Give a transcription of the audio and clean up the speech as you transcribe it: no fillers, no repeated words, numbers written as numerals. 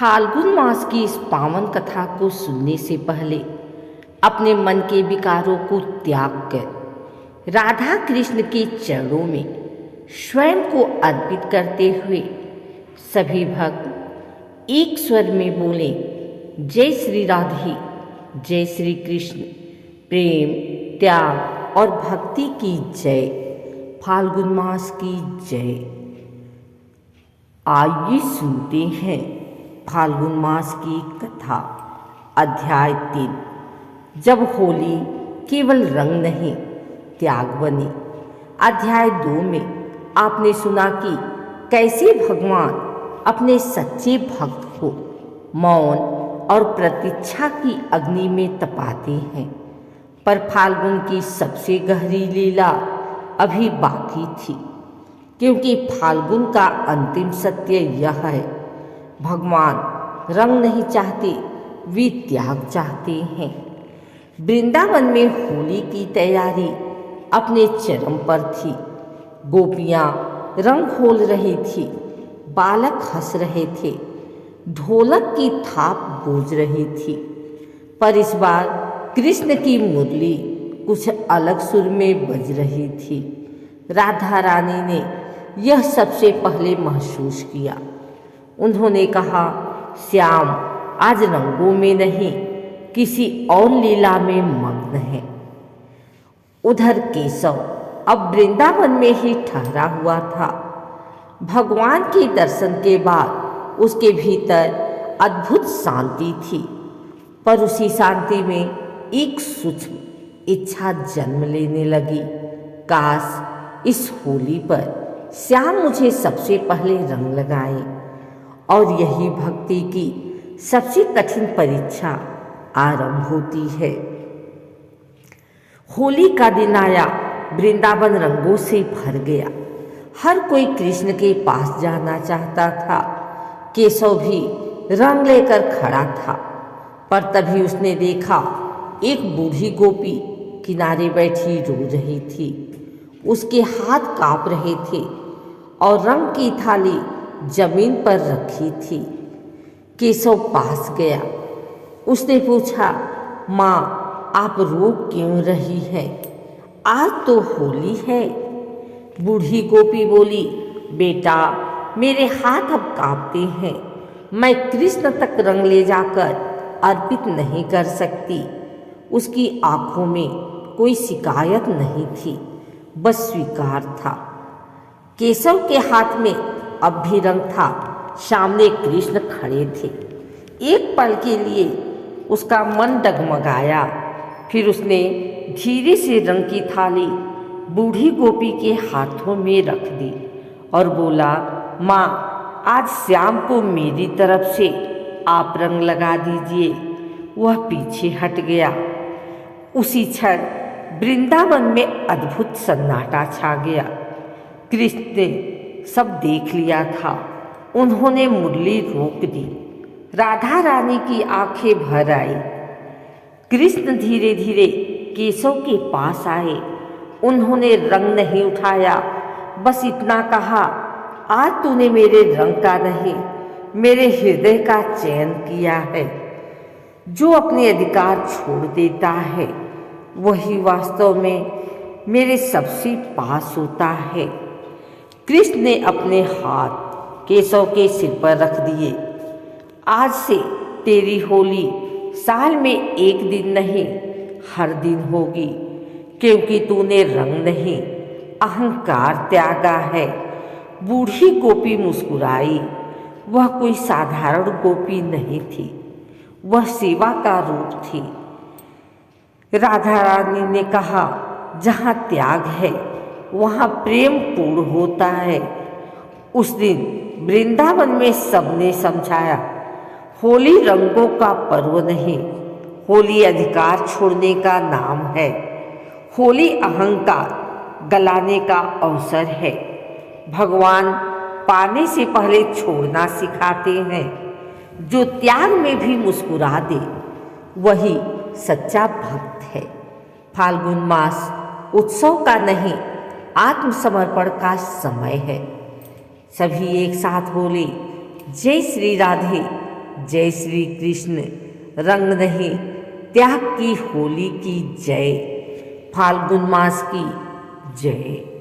फाल्गुन मास की इस पावन कथा को सुनने से पहले अपने मन के विकारों को त्याग कर राधा कृष्ण के चरणों में स्वयं को अर्पित करते हुए सभी भक्त एक स्वर में बोले, जय श्री राधे, जय श्री कृष्ण। प्रेम, त्याग और भक्ति की जय, फाल्गुन मास की जय। आइए सुनते हैं फाल्गुन मास की कथा। अध्याय 3, जब होली केवल रंग नहीं त्याग बनी। अध्याय 2 में आपने सुना कि कैसे भगवान अपने सच्चे भक्त को मौन और प्रतीक्षा की अग्नि में तपाते हैं, पर फाल्गुन की सबसे गहरी लीला अभी बाकी थी, क्योंकि फाल्गुन का अंतिम सत्य यह है, भगवान रंग नहीं चाहते, वे त्याग चाहते हैं। वृंदावन में होली की तैयारी अपने चरम पर थी। गोपियां रंग खोल रही थी, बालक हंस रहे थे, ढोलक की थाप गूंज रही थी। पर इस बार कृष्ण की मुरली कुछ अलग सुर में बज रही थी। राधा रानी ने यह सबसे पहले महसूस किया। उन्होंने कहा, श्याम आज रंगों में नहीं, किसी और लीला में मग्न है। उधर केशव अब वृंदावन में ही ठहरा हुआ था। भगवान के दर्शन के बाद उसके भीतर अद्भुत शांति थी, पर उसी शांति में एक सूक्ष्म इच्छा जन्म लेने लगी। काश इस होली पर श्याम मुझे सबसे पहले रंग लगाए। और यही भक्ति की सबसे कठिन परीक्षा आरंभ होती है। होली का दिन आया, वृंदावन रंगों से भर गया। हर कोई कृष्ण के पास जाना चाहता था। केशव भी रंग लेकर खड़ा था, पर तभी उसने देखा एक बूढ़ी गोपी किनारे बैठी रो रही थी। उसके हाथ कांप रहे थे और रंग की थाली जमीन पर रखी थी। केशव पास गया। उसने पूछा, माँ आप रो क्यों रही हैं? आज तो होली है। बूढ़ी गोपी बोली, बेटा मेरे हाथ अब कांपते हैं, मैं कृष्ण तक रंग ले जाकर अर्पित नहीं कर सकती। उसकी आंखों में कोई शिकायत नहीं थी, बस स्वीकार था। केशव के हाथ में अब भी रंग था। सामने कृष्ण खड़े थे। एक पल के लिए उसका मन डगमगाया, फिर उसने धीरे से रंग की थाली बूढ़ी गोपी के हाथों में रख दी और बोला, माँ आज श्याम को मेरी तरफ से आप रंग लगा दीजिए। वह पीछे हट गया। उसी क्षण वृंदावन में अद्भुत सन्नाटा छा गया। कृष्ण ने सब देख लिया था। उन्होंने मुरली रोक दी। राधा रानी की आंखें भर आई। कृष्ण धीरे धीरे केशव के पास आए। उन्होंने रंग नहीं उठाया, बस इतना कहा, आज तूने मेरे रंग का नहीं, मेरे हृदय का चयन किया है। जो अपने अधिकार छोड़ देता है वही वास्तव में मेरे सबसे पास होता है। कृष्ण ने अपने हाथ केशव के सिर पर रख दिए। आज से तेरी होली साल में एक दिन नहीं, हर दिन होगी, क्योंकि तूने रंग नहीं अहंकार त्यागा है। बूढ़ी गोपी मुस्कुराई। वह कोई साधारण गोपी नहीं थी, वह सेवा का रूप थी। राधा रानी ने कहा, जहाँ त्याग है वहाँ प्रेम पूर्ण होता है। उस दिन वृंदावन में सबने समझाया, होली रंगों का पर्व नहीं, होली अधिकार छोड़ने का नाम है। होली अहंकार गलाने का अवसर है। भगवान पाने से पहले छोड़ना सिखाते हैं। जो त्याग में भी मुस्कुरा दे वही सच्चा भक्त है। फाल्गुन मास उत्सव का नहीं, आत्मसमर्पण का समय है। सभी एक साथ बोले, जय श्री राधे, जय श्री कृष्ण, रंग नहीं त्याग की होली की जय, फाल्गुन मास की जय।